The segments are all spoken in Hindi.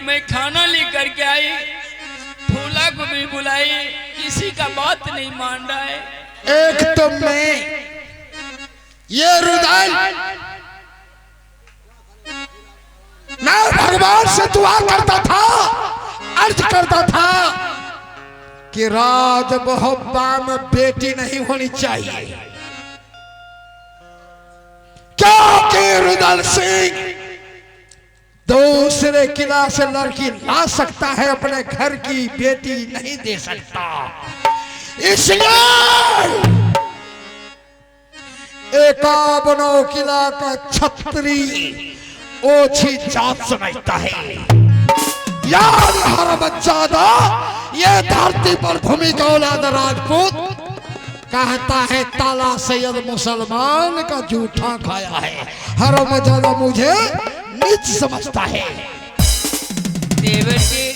मैं खाना लेकर के आई, फूला को भी बुलाई, किसी का बात नहीं मान रहा है। एक तो मैं ये रुदल मैं भगवान से दुआ करता था, अर्ज करता था कि राज मोहब्बा में बेटी नहीं होनी चाहिए, क्योंकि रुदल सिंह दूसरे किला से लड़की ला सकता है, अपने घर की बेटी नहीं दे सकता। इसलिए एकाबनो किला का छत्री ओछी जात समझता है। यार हर बच्चा दा ये धरती पर भूमि का औलाद राजपूत कहता है ताला सैयद मुसलमान का जूठा खाया है, हर मजादा मुझे नीच समझता है। देवर जी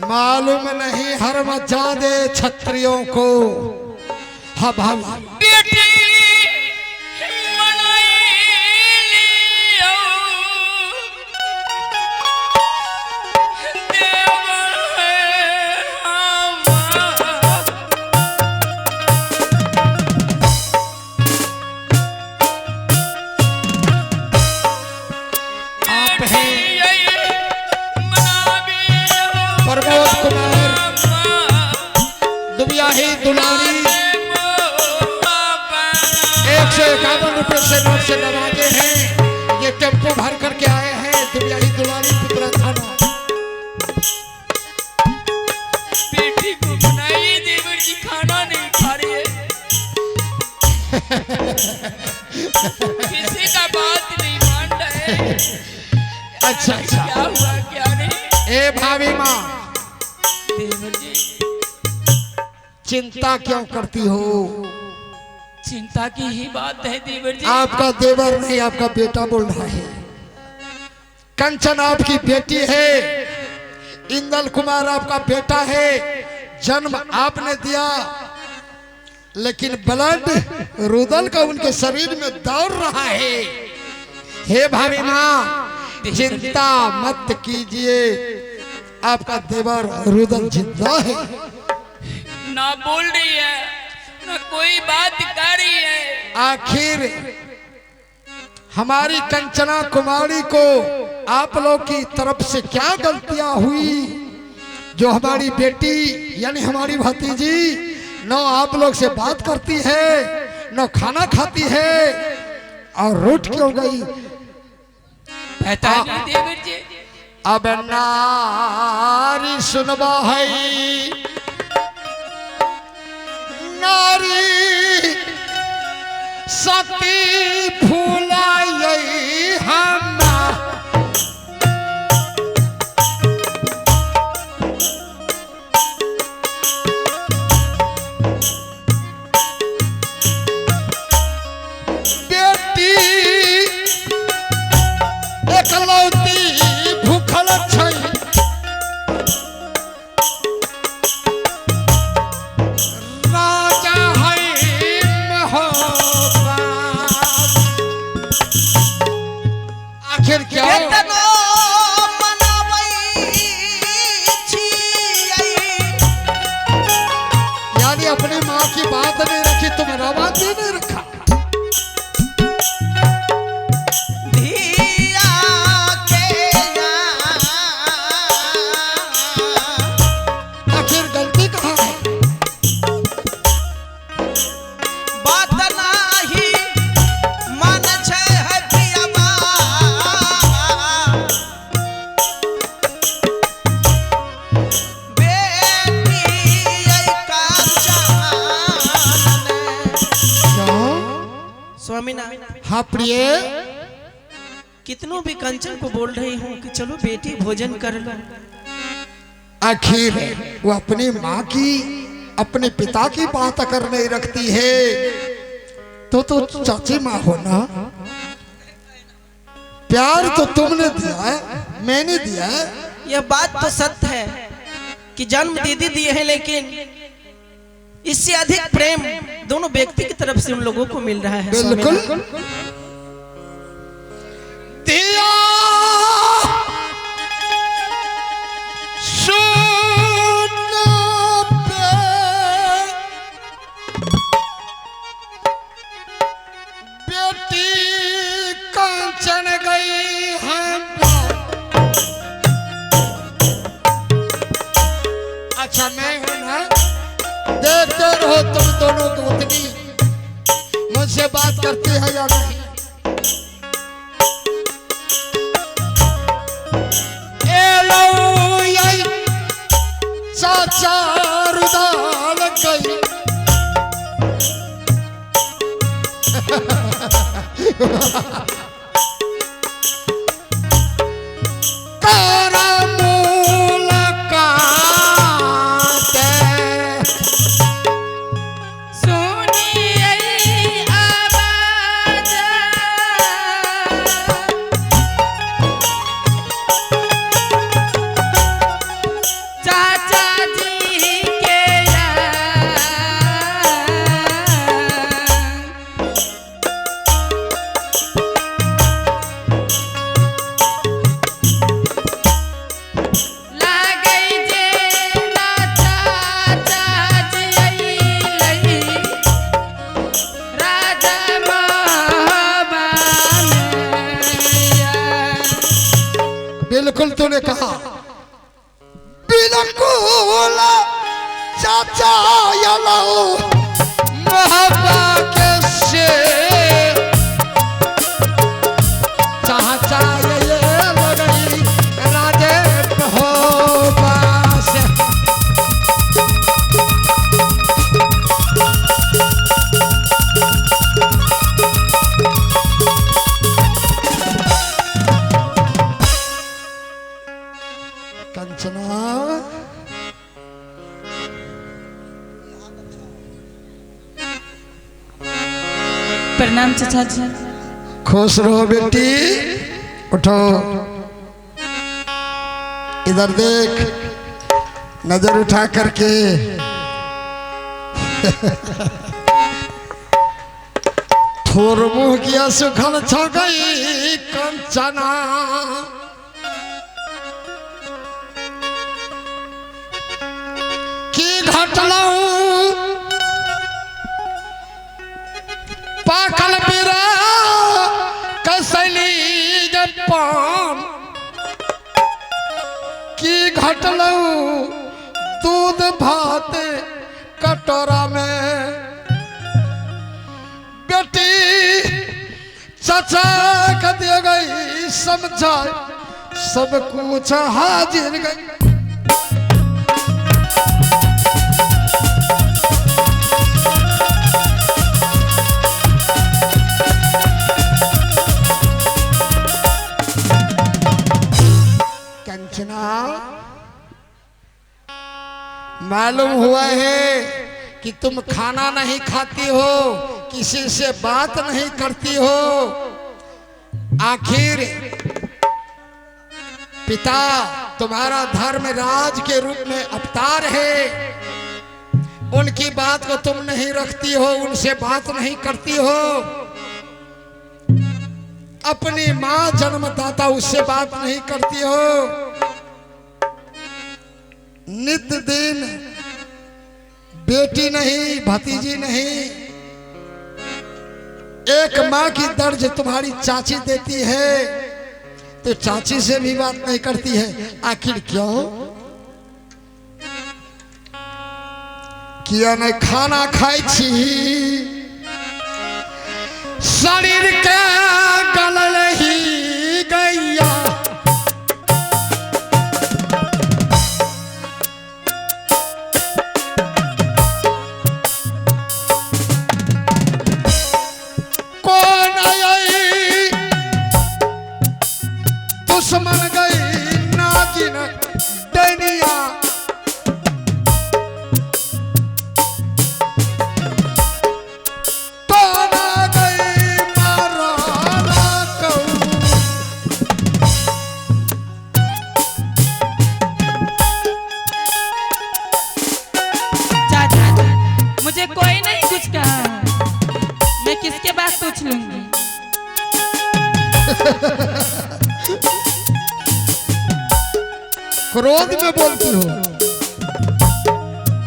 मालूम नहीं हर मजादे छत्रियों को हम बेटी दुलारी 151 रुपए से नोट से नवाजे हैं। ये टेम्पो भर करके आए हैं दुबियाही दुलारी पिपरा थाना। बेटी को बनाइए, देवर जी खाना नहीं खा रही है, किसी का बात नहीं मान रहा है। अच्छा क्या हुआ क्या नहीं? ए भाभी माँ, देवर जी चिंता क्यों करती हो? चिंता की ही बात है देवर जी। आपका देवर नहीं आपका बेटा बोल रहा है। कंचन आपकी बेटी है, इंदल कुमार आपका बेटा है, जन्म आपने दिया, लेकिन ब्लड रुदल का उनके शरीर में दौड़ रहा है। हे भाभी माँ चिंता मत कीजिए, आपका देवर रुदल जिंदा है। ना बोल रही है ना कोई बात कर रही है। आखिर हमारी कंचना कुमारी को आप लोग की तरफ से क्या गलतियां हुई जो हमारी बेटी यानी हमारी भतीजी न आप लोग से बात करती है न खाना खाती है और रूठ क्यों गई? पता नहीं देवर जी। अब नारी सुनबा है, नारी सती फूलाई हम बेटी एकलौती भूखल छै, यानी अपनी माँ की बात नहीं रखी तो मेरा बात ही नहीं रखा। आखिर गलती कहाँ है? बात नाही मन छे है पियाबा, बेटी का स्वामीनारायण। हाँ प्रिय, कितनों भी कंचन को बोल रही हूँ कि चलो बेटी भोजन कर लो। आखिर वो अपनी माँ की अपने पिता की बात अगर नहीं रखती है तो चाची माँ हो ना। प्यार तो तुमने दिया है, मैंने दिया है। यह बात तो सत्य है कि जन्म दीदी दिए हैं, लेकिन इससे अधिक प्रेम दोनों व्यक्ति की तरफ से उन लोगों को मिल रहा है। बिल्कुल दिया हो तुम दोनों गोतनी, मुझसे बात करती है या नहीं? चाचा रुदाल गई तारा मुलाकात सुनिए आवाज चाचा जी के लागई जे ना चाचा जी लई राजा बिल्कुल तूने कहा, बिल्कुल चाचा लाओ महबा के से चाचा ये लगई राजे हो पास। कंचना प्रणाम चाचा जी। खुश रहो बेटी, उठो इधर देख, नजर उठा करके थोर मुंह किया सुखल छ गई कंचना, की घटलौ पाकल बिरा कसैली पान, की घटलौ दूध भात कटोरा में बेटी चाचा का दे गई समझा सब कुछ हाजिर गई। कंचना मालूम हुआ है कि तुम खाना नहीं खाती हो, किसी से बात नहीं करती हो, आखिर पिता तुम्हारा धर्मराज के रूप में अवतार है, उनकी बात को तुम नहीं रखती हो, उनसे बात नहीं करती हो, अपनी माँ जन्मदाता उससे बात नहीं करती हो, नित्य दिन बेटी नहीं भतीजी नहीं, एक माँ की दर्ज तुम्हारी चाची देती है तो चाची से भी बात नहीं करती है, आखिर क्यों? किया नहीं खाना खाई छी शरीर के गलल ही गैया, कौन आई दुश्मन गई नागिन डैनिया, मुझे कोई नहीं कुछ कहा, मैं किसके बात पूछ लूंगी। क्रोध में बोलती हो,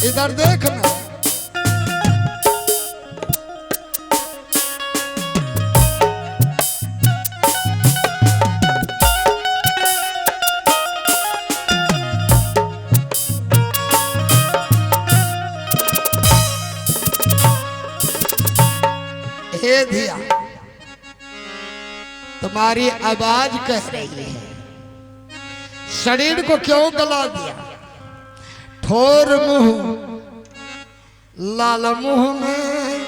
इधर देखना। दे दिया। तुम्हारी आवाज कह रही है, शरीर को क्यों गला दिया? ठोर मुंह लाल मुंह में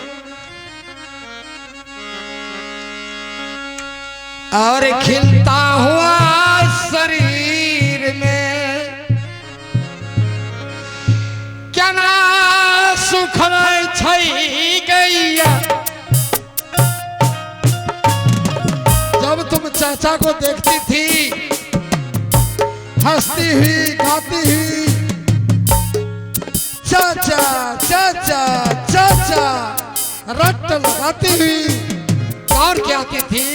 और खिलता हुआ शरीर में क्या ना सुख छई गैया। जब तुम चाचा को देखती थी हंसती हुई गाती हुई चाचा चाचा चाचा रट लगाती हुई और क्या आती थी?